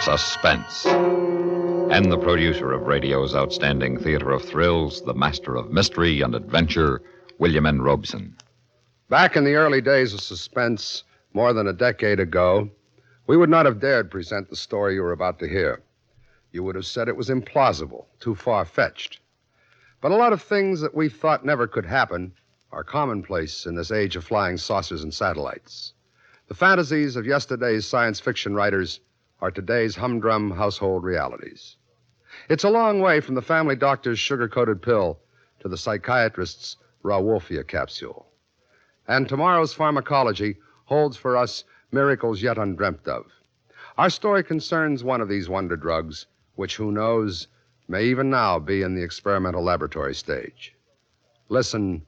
Suspense. And the producer of radio's outstanding theater of thrills, the master of mystery and adventure, William N. Robeson. Back in the early days of Suspense, more than a decade ago, we would not have dared present the story you were about to hear. You would have said it was implausible, too far-fetched. But a lot of things that we thought never could happen are commonplace in this age of flying saucers and satellites. The fantasies of yesterday's science fiction writers are today's humdrum household realities. It's a long way from the family doctor's sugar-coated pill to the psychiatrist's Rauwolfia capsule. And tomorrow's pharmacology holds for us miracles yet undreamt of. Our story concerns one of these wonder drugs, which, who knows, may even now be in the experimental laboratory stage. Listen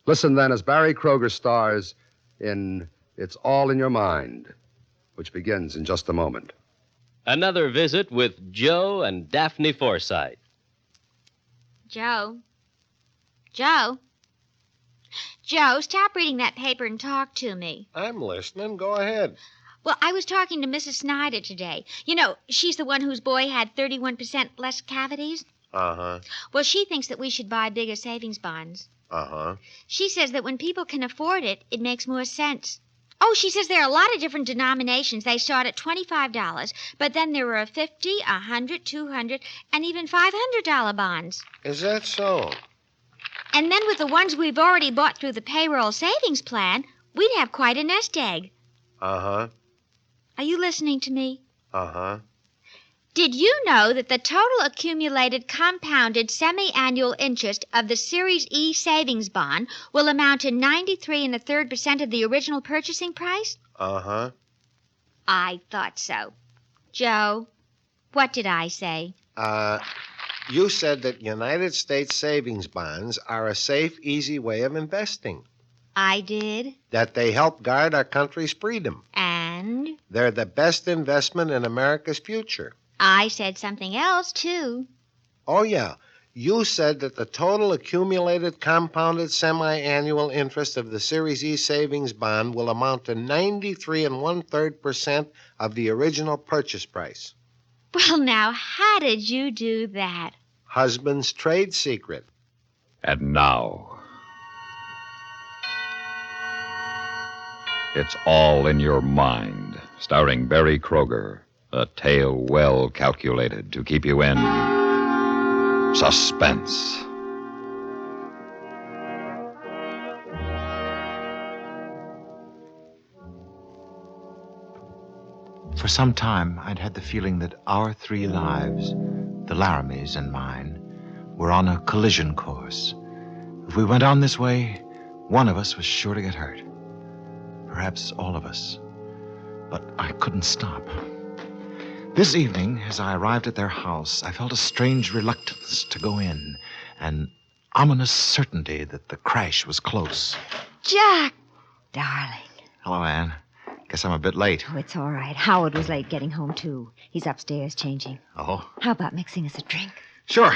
then as Barry Kroeger stars in It's All in Your Mind, which begins in just a moment. Another visit with Joe and Daphne Forsythe. Joe? Joe? Joe, stop reading that paper and talk to me. I'm listening. Go ahead. Well, I was talking to Mrs. Snyder today. You know, she's the one whose boy had 31% less cavities. Uh-huh. Well, she thinks that we should buy bigger savings bonds. Uh-huh. She says that when people can afford it, it makes more sense. Oh, she says there are a lot of different denominations. They start at $25, but then there are $50, $100, $200, and even $500 bonds. Is that so? And then with the ones we've already bought through the payroll savings plan, we'd have quite a nest egg. Uh-huh. Are you listening to me? Uh-huh. Did you know that the total accumulated compounded semi-annual interest of the Series E savings bond will amount to 93.33% of the original purchasing price? Uh-huh. I thought so. Joe, what did I say? You said that United States savings bonds are a safe, easy way of investing. I did. That they help guard our country's freedom. And? They're the best investment in America's future. I said something else, too. Oh, yeah. You said that the total accumulated compounded semi-annual interest of the Series E savings bond will amount to 93 1/3% of the original purchase price. Well, now, how did you do that? Husband's trade secret. And now, It's All in Your Mind, starring Barry Kroeger, a tale well calculated to keep you in suspense. For some time, I'd had the feeling that our three lives, the Laramie's and mine, were on a collision course. If we went on this way, one of us was sure to get hurt. Perhaps all of us. But I couldn't stop. This evening, as I arrived at their house, I felt a strange reluctance to go in, an ominous certainty that the crash was close. Jack! Darling. Hello, Anne. Guess I'm a bit late. Oh, it's all right. Howard was late getting home, too. He's upstairs changing. Oh? How about mixing us a drink? Sure.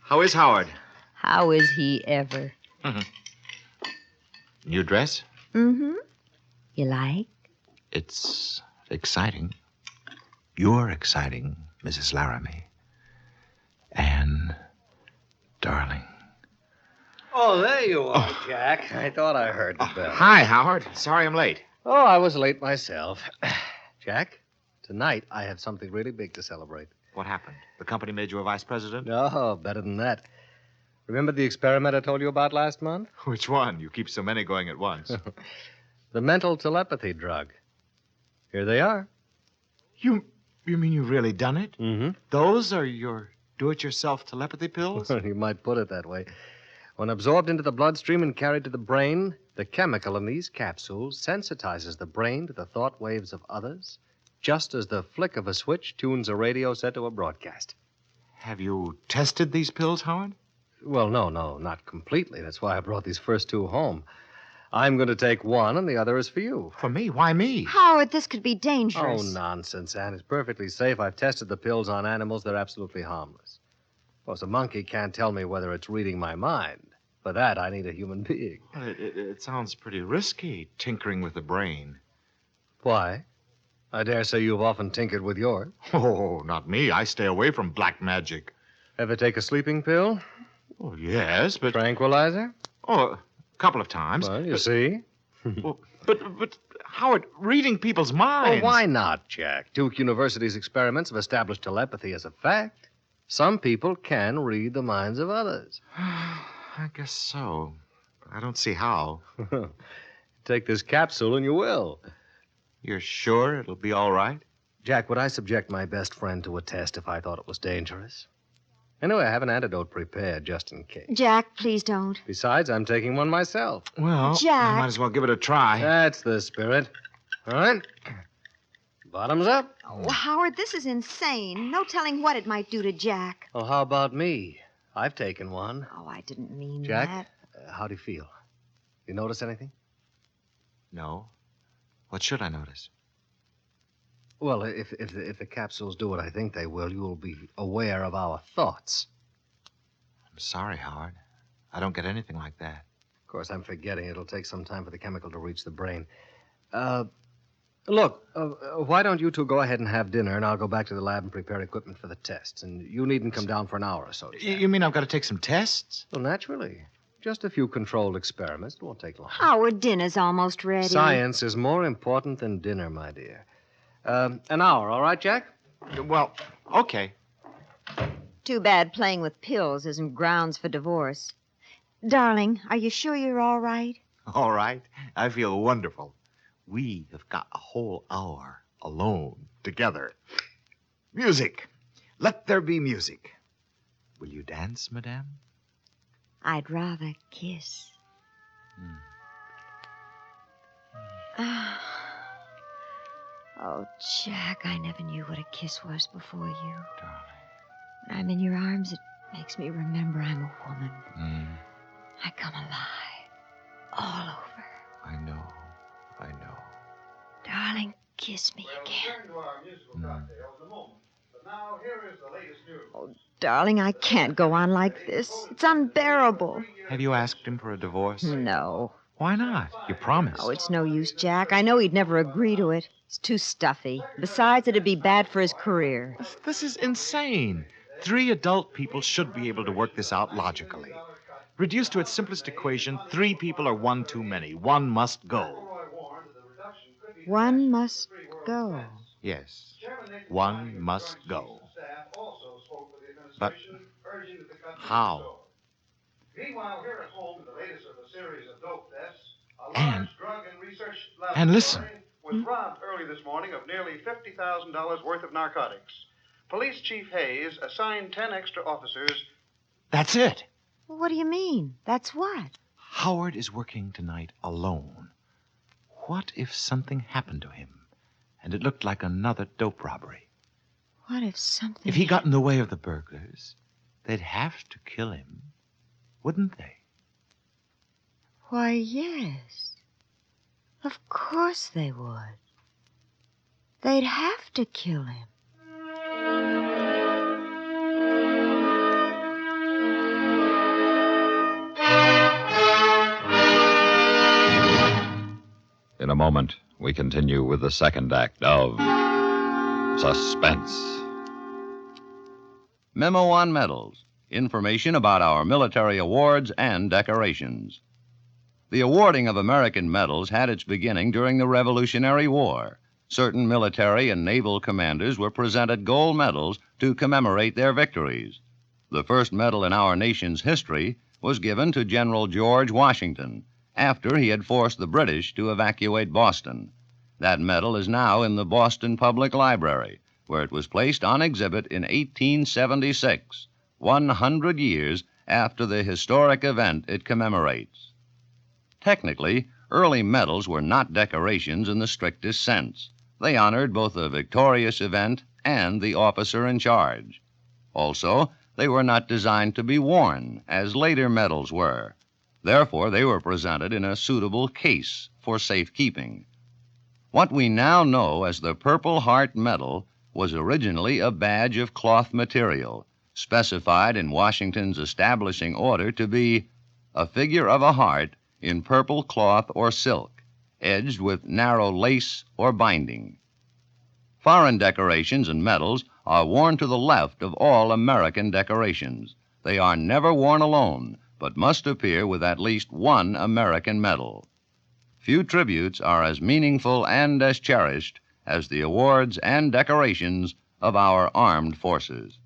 How is Howard? How is he ever? Mm-hmm. New dress? Mm-hmm. You like? It's exciting. You're exciting, Mrs. Laramie. Anne, darling. Oh, there you are, Jack. I thought I heard the bell. Hi, Howard. Sorry I'm late. Oh, I was late myself. Jack, tonight I have something really big to celebrate. What happened? The company made you a vice president? Oh, better than that. Remember the experiment I told you about last month? Which one? You keep so many going at once. The mental telepathy drug. Here they are. You mean you've really done it? Mm-hmm. Those are your do-it-yourself telepathy pills? You might put it that way. When absorbed into the bloodstream and carried to the brain, the chemical in these capsules sensitizes the brain to the thought waves of others, just as the flick of a switch tunes a radio set to a broadcast. Have you tested these pills, Howard? Well, no, not completely. That's why I brought these first two home. I'm going to take one, and the other is for you. For me? Why me? Howard, this could be dangerous. Oh, nonsense, Anne. It's perfectly safe. I've tested the pills on animals. They're absolutely harmless. Of course, a monkey can't tell me whether it's reading my mind. For that, I need a human being. Well, it sounds pretty risky, tinkering with the brain. Why? I dare say you've often tinkered with yours. Oh, not me. I stay away from black magic. Ever take a sleeping pill? Oh, yes, but... Tranquilizer? Oh, a couple of times. Well, you see. Well, but, Howard, reading people's minds... Well, why not, Jack? Duke University's experiments have established telepathy as a fact. Some people can read the minds of others. I guess so. But I don't see how. Take this capsule and you will. You're sure it'll be all right? Jack, would I subject my best friend to a test if I thought it was dangerous? Anyway, I have an antidote prepared just in case. Jack, please don't. Besides, I'm taking one myself. Well, Jack. I might as well give it a try. That's the spirit. All right. Bottoms up. Oh, Howard, this is insane. No telling what it might do to Jack. Well, how about me? I've taken one. Oh, I didn't mean Jack, that. how do you feel? You notice anything? No. What should I notice? Well, if the capsules do what I think they will, you'll be aware of our thoughts. I'm sorry, Howard. I don't get anything like that. Of course, I'm forgetting. It'll take some time for the chemical to reach the brain. Look, why don't you two go ahead and have dinner, and I'll go back to the lab and prepare equipment for the tests. And you needn't come down for an hour or so. Jack. You mean I've got to take some tests? Well, naturally. Just a few controlled experiments. It won't take long. Howard, dinner's almost ready. Science is more important than dinner, my dear. An hour, all right, Jack? Well, okay. Too bad playing with pills isn't grounds for divorce. Darling, are you sure you're all right? All right. I feel wonderful. We have got a whole hour alone together. Music. Let there be music. Will you dance, madame? I'd rather kiss. Ah. Oh, Jack, I never knew what a kiss was before you. Darling. When I'm in your arms, it makes me remember I'm a woman. Mm, I come alive. All over. I know. Darling, kiss me again. Return to our musical cocktails in a moment. But now, here is the latest news. Oh, darling, I can't go on like this. It's unbearable. Have you asked him for a divorce? No. Why not? You promised. Oh, it's no use, Jack. I know he'd never agree to it. It's too stuffy. Besides, it'd be bad for his career. This is insane. 3 adult people should be able to work this out logically. Reduced to its simplest equation, 3 people are 1 too many. 1 must go. One must go. Yes, 1 must go. But how? Meanwhile, here at home, the latest of a series of dope tests, a And- large drug and research and listen. laboratory was robbed early this morning of nearly $50,000 worth of narcotics. Police Chief Hayes assigned 10 extra officers. That's it. Well, what do you mean? That's what? Howard is working tonight alone. What if something happened to him and it looked like another dope robbery? What if something... If he got in the way of the burglars, they'd have to kill him, wouldn't they? Why, yes. Of course they would. They'd have to kill him. In a moment, we continue with the second act of Suspense. Memo on medals. Information about our military awards and decorations. The awarding of American medals had its beginning during the Revolutionary War. Certain military and naval commanders were presented gold medals to commemorate their victories. The first medal in our nation's history was given to General George Washington after he had forced the British to evacuate Boston. That medal is now in the Boston Public Library, where it was placed on exhibit in 1876, 100 years after the historic event it commemorates. Technically, early medals were not decorations in the strictest sense. They honored both the victorious event and the officer in charge. Also, they were not designed to be worn, as later medals were. Therefore, they were presented in a suitable case for safekeeping. What we now know as the Purple Heart Medal was originally a badge of cloth material, specified in Washington's establishing order to be a figure of a heart in purple cloth or silk, edged with narrow lace or binding. Foreign decorations and medals are worn to the left of all American decorations. They are never worn alone, but must appear with at least one American medal. Few tributes are as meaningful and as cherished as the awards and decorations of our armed forces.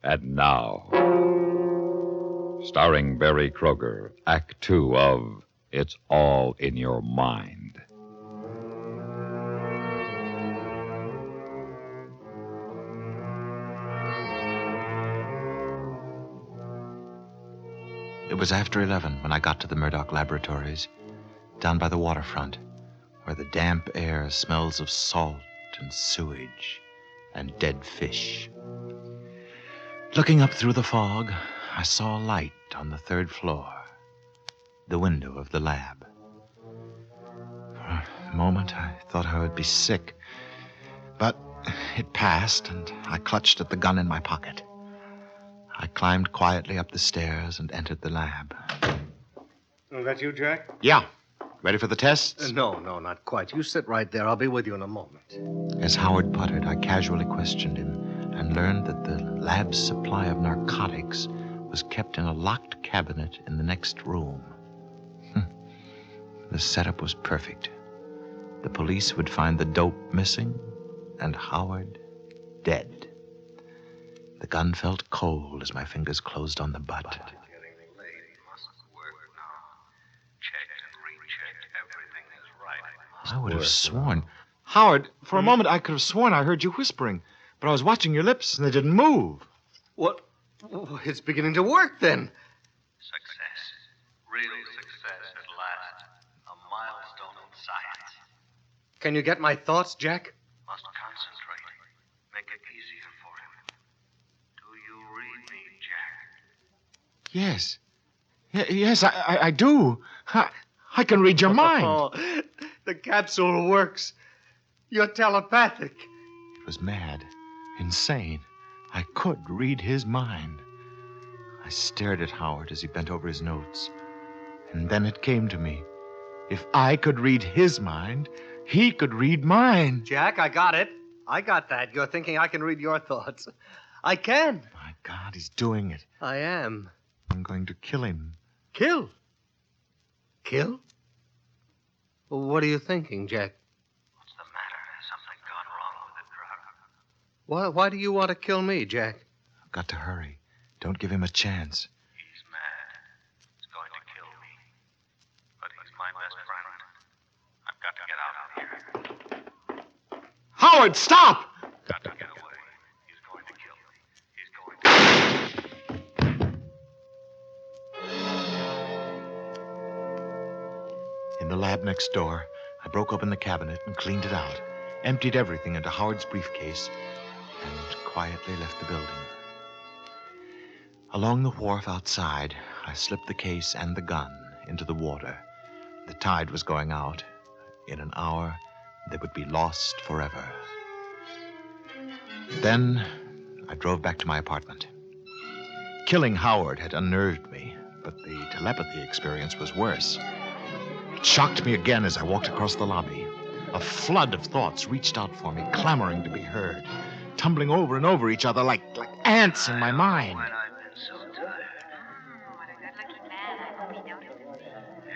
And now, starring Barry Kroeger, Act Two of It's All in Your Mind. It was after 11 when I got to the Murdoch Laboratories, down by the waterfront, where the damp air smells of salt and sewage and dead fish. Looking up through the fog, I saw a light on the 3rd floor, the window of the lab. For a moment, I thought I would be sick, but it passed, and I clutched at the gun in my pocket. I climbed quietly up the stairs and entered the lab. Oh, that you, Jack? Yeah. Ready for the tests? No, not quite. You sit right there. I'll be with you in a moment. As Howard puttered, I casually questioned him and learned that the lab's supply of narcotics was kept in a locked cabinet in the next room. The setup was perfect. The police would find the dope missing and Howard dead. The gun felt cold as my fingers closed on the butt. I would have sworn. Howard, for a moment I could have sworn I heard you whispering, but I was watching your lips and they didn't move. What? It's beginning to work then. Success. Real success at last. A milestone in science. Can you get my thoughts, Jack? Must concentrate. Make it easier for him. Do you read me, Jack? Yes. Yes, I do. I can read your mind. Oh, the capsule works. You're telepathic. It was mad, insane. I could read his mind. I stared at Howard as he bent over his notes. And then it came to me. If I could read his mind, he could read mine. Jack, I got it. I got that. You're thinking I can read your thoughts. I can. My God, he's doing it. I am. I'm going to kill him. Kill? Kill? Well, what are you thinking, Jack? What's the matter? Has something gone wrong with the drug? Why do you want to kill me, Jack? I've got to hurry. Don't give him a chance. He's mad. He's going to kill me. But he's my best friend. I've got to get out of here. Howard, stop! Got to get away. He's going to kill me. He's going to... In the lab next door, I broke open the cabinet and cleaned it out, emptied everything into Howard's briefcase, and quietly left the building. Along the wharf outside, I slipped the case and the gun into the water. The tide was going out. In an hour, they would be lost forever. Then, I drove back to my apartment. Killing Howard had unnerved me, but the telepathy experience was worse. It shocked me again as I walked across the lobby. A flood of thoughts reached out for me, clamoring to be heard, tumbling over and over each other like ants in my mind. When I've been so tired. What a good-looking man. I hope he noticed.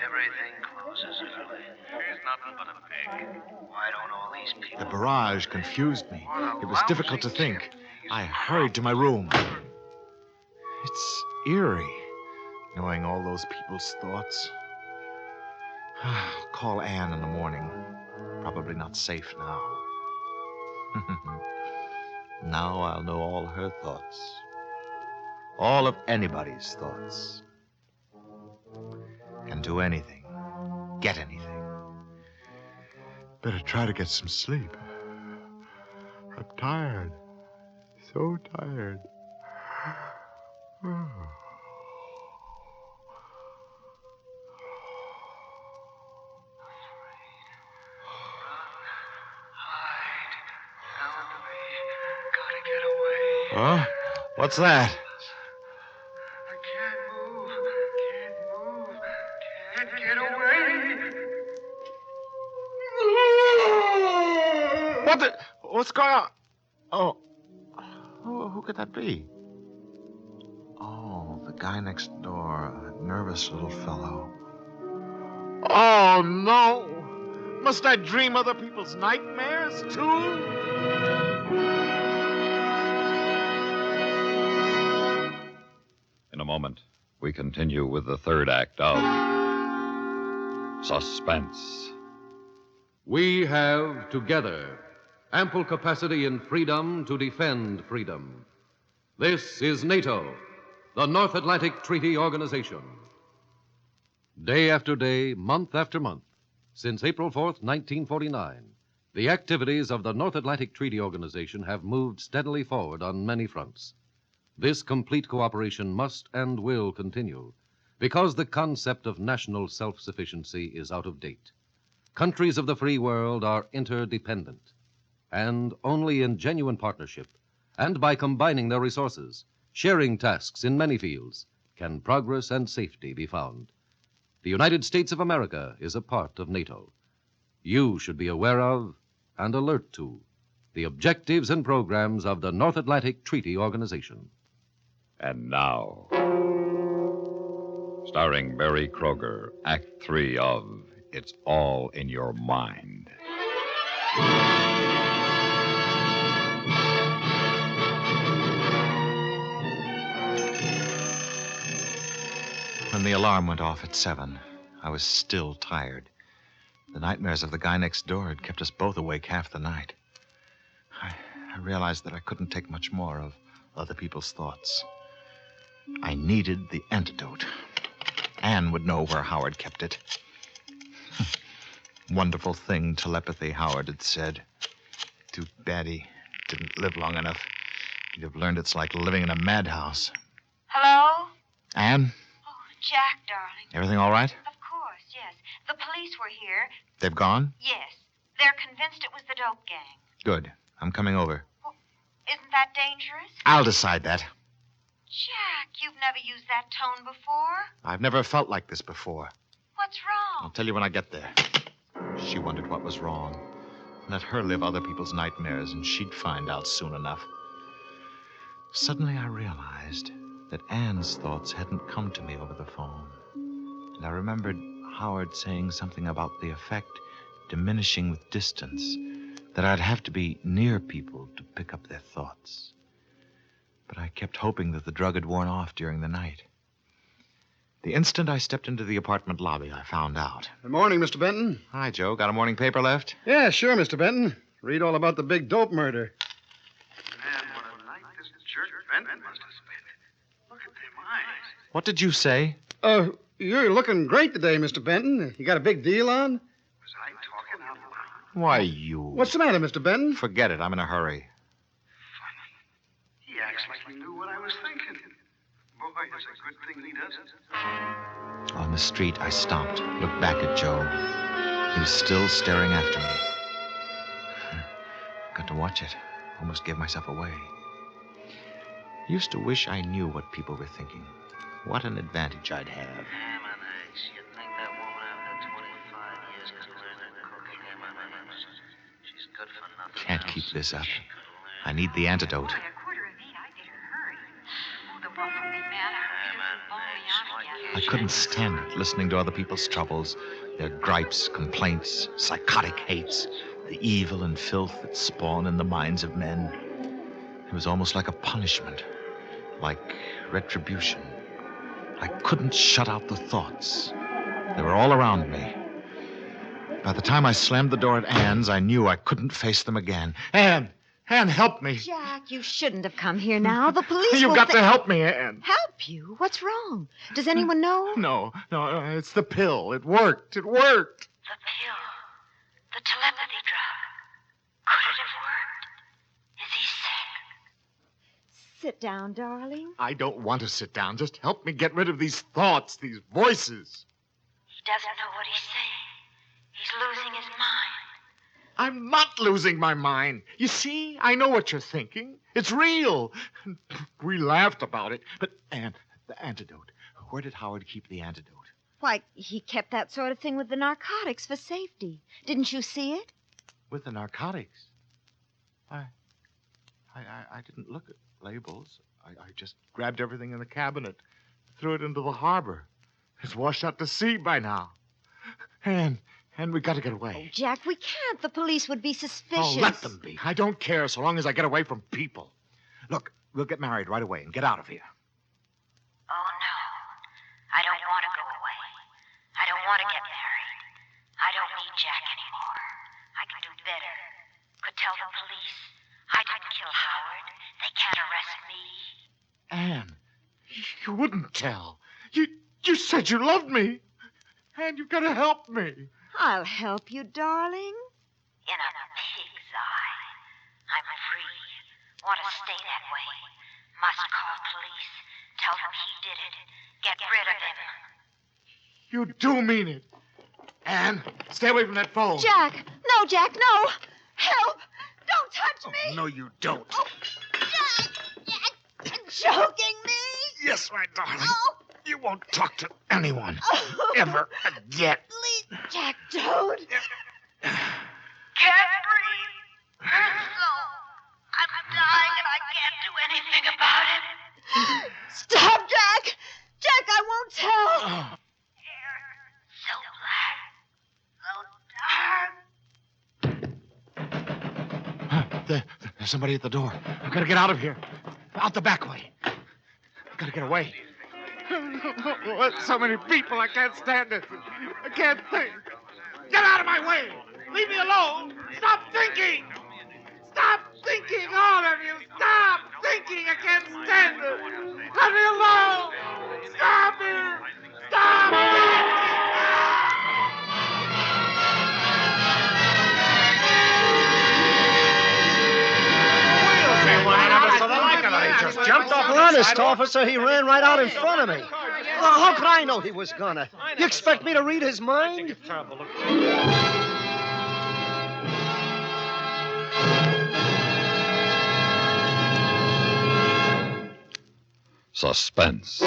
Everything closes early. She's nothing but a pig. Why don't all these people... The barrage confused me. It was difficult to think. I hurried to my room. It's eerie, knowing all those people's thoughts. I'll call Anne in the morning. Probably not safe now. Now I'll know all her thoughts. All of anybody's thoughts. Can do anything. Get anything. Better try to get some sleep. I'm tired. So tired. Huh? What's that? I can't move. Can't get away. What's going on? Oh. Who could that be? Oh, the guy next door. A nervous little fellow. Oh, no. Must I dream other people's nightmares, too? In a moment, we continue with the third act of Suspense. We have together ample capacity and freedom to defend freedom. This is NATO, the North Atlantic Treaty Organization. Day after day, month after month, since April 4th, 1949, the activities of the North Atlantic Treaty Organization have moved steadily forward on many fronts. This complete cooperation must and will continue because the concept of national self-sufficiency is out of date. Countries of the free world are interdependent, and only in genuine partnership and by combining their resources, sharing tasks in many fields, can progress and safety be found. The United States of America is a part of NATO. You should be aware of and alert to the objectives and programs of the North Atlantic Treaty Organization. And now, starring Barry Kroeger, Act 3 of It's All in Your Mind. When the alarm went off at 7, I was still tired. The nightmares of the guy next door had kept us both awake half the night. I realized that I couldn't take much more of other people's thoughts. I needed the antidote. Anne would know where Howard kept it. Wonderful thing, telepathy, Howard had said. Too bad he didn't live long enough. He'd have learned it's like living in a madhouse. Hello? Anne? Jack, darling. Everything all right? Of course, yes. The police were here. They've gone? Yes. They're convinced it was the dope gang. Good. I'm coming over. Well, isn't that dangerous? I'll decide that. Jack, you've never used that tone before. I've never felt like this before. What's I'll wrong? tell you when I get there. She wondered what was wrong. Let her live other people's nightmares, and she'd find out soon enough. Suddenly I realized that Anne's thoughts hadn't come to me over the phone. And I remembered Howard saying something about the effect diminishing with distance, that I'd have to be near people to pick up their thoughts. But I kept hoping that the drug had worn off during the night. The instant I stepped into the apartment lobby, I found out. Good morning, Mr. Benton. Hi, Joe. Got a morning paper left? Yeah, sure, Mr. Benton. Read all about the big dope murder. Man, what a night this jerk Benton must have spent. Look at them eyes. What did you say? You're looking great today, Mr. Benton. You got a big deal on? Was I talking out loud? Why, you... What's the matter, Mr. Benton? Forget it. I'm in a hurry. Funny. He acts like he knew what I was thinking. Boy, it's a good thing he doesn't. On the street, I stopped, looked back at Joe. He was still staring after me. Got to watch it. Almost gave myself away. Used to wish I knew what people were thinking. What an advantage I'd have. You'd think that woman after 25 years could learn to cook She's good for nothing. Can't keep this up. I need the antidote. I couldn't stand it, listening to other people's troubles, their gripes, complaints, psychotic hates, the evil and filth that spawn in the minds of men. It was almost like a punishment, like retribution. I couldn't shut out the thoughts. They were all around me. By the time I slammed the door at Anne's, I knew I couldn't face them again. Anne! Anne, help me! Jack, you shouldn't have come here now. The police You've will got to help me, Anne. Help you? What's wrong? Does anyone know? No, it's the pill. It worked. It worked. The pill. The telepathy drug. Could it have worked? Is he sick? Sit down, darling. I don't want to sit down. Just help me get rid of these thoughts, these voices. He doesn't know what he's saying. He's losing his mind. I'm not losing my mind. You see, I know what you're thinking. It's real. We laughed about it. But, Anne, the antidote. Where did Howard keep the antidote? Why, he kept that sort of thing with the narcotics for safety. Didn't you see it? With the narcotics. I didn't look at labels. I just grabbed everything in the cabinet, threw it into the harbor. It's washed out to sea by now. And we got to get away. Oh, Jack, we can't. The police would be suspicious. Oh, let them be. I don't care so long as I get away from people. Look, we'll get married right away and get out of here. Oh, no. I don't want to go away. I don't want to get married. I don't need Jack anymore. I can do better. Could tell the police. I didn't kill Howard. They can't arrest me. Anne, you wouldn't tell. You said you loved me. Anne, you've got to help me. I'll help you, darling. In a pig's eye. I'm free. Want to stay that way. Must call police. Tell them he did it. Get rid of him. You do mean it. Anne, stay away from that phone. Jack! No, Jack, no! Help! Don't touch me! No, you don't. Oh, Jack! Jack! Choking me! Yes, my darling. Oh. You won't talk to anyone ever again. Please, Jack, don't. Can't breathe. Hurts so. I'm dying and I can't do anything about it. Stop, Jack! Jack, I won't tell. Hair so black, so dark. There's somebody at the door. I've got to get out of here. Out the back way. I've got to get away. So many people, I can't stand it. I can't think. Get out of my way! Leave me alone! Stop thinking! Stop thinking, all of you! Stop thinking! I can't stand it! Let me alone! Stop it! Stop thinking! Jumped off. Honest, officer, he ran right out in front of me. Well, how could I know he was gonna? You expect me to read his mind? Suspense,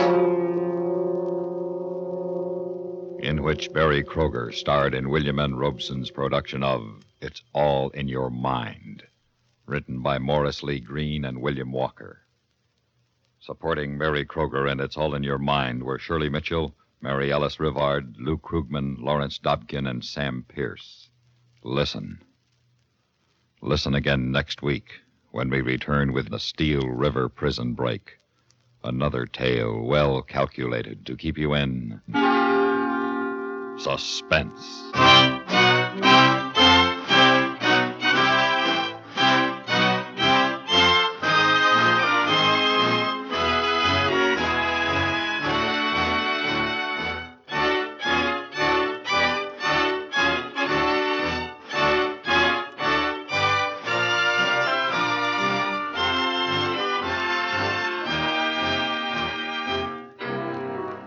in which Barry Kroeger starred in William N. Robeson's production of It's All in Your Mind, written by Morris Lee Green and William Walker. Supporting Barry Kroeger and It's All in Your Mind were Shirley Mitchell, Mary Ellis Rivard, Lou Krugman, Lawrence Dobkin, and Sam Pierce. Listen. Listen again next week when we return with the Steel River Prison Break. Another tale well calculated to keep you in suspense.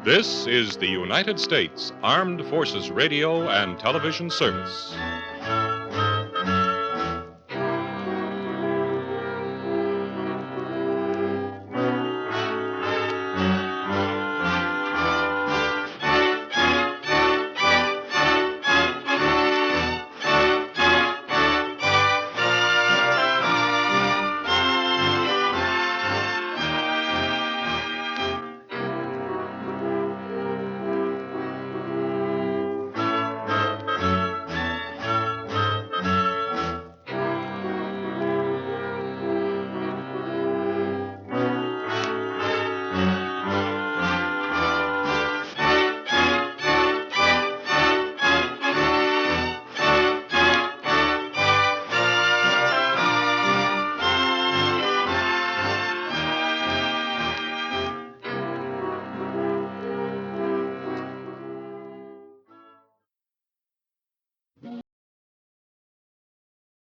This is the United States Armed Forces Radio and Television Service.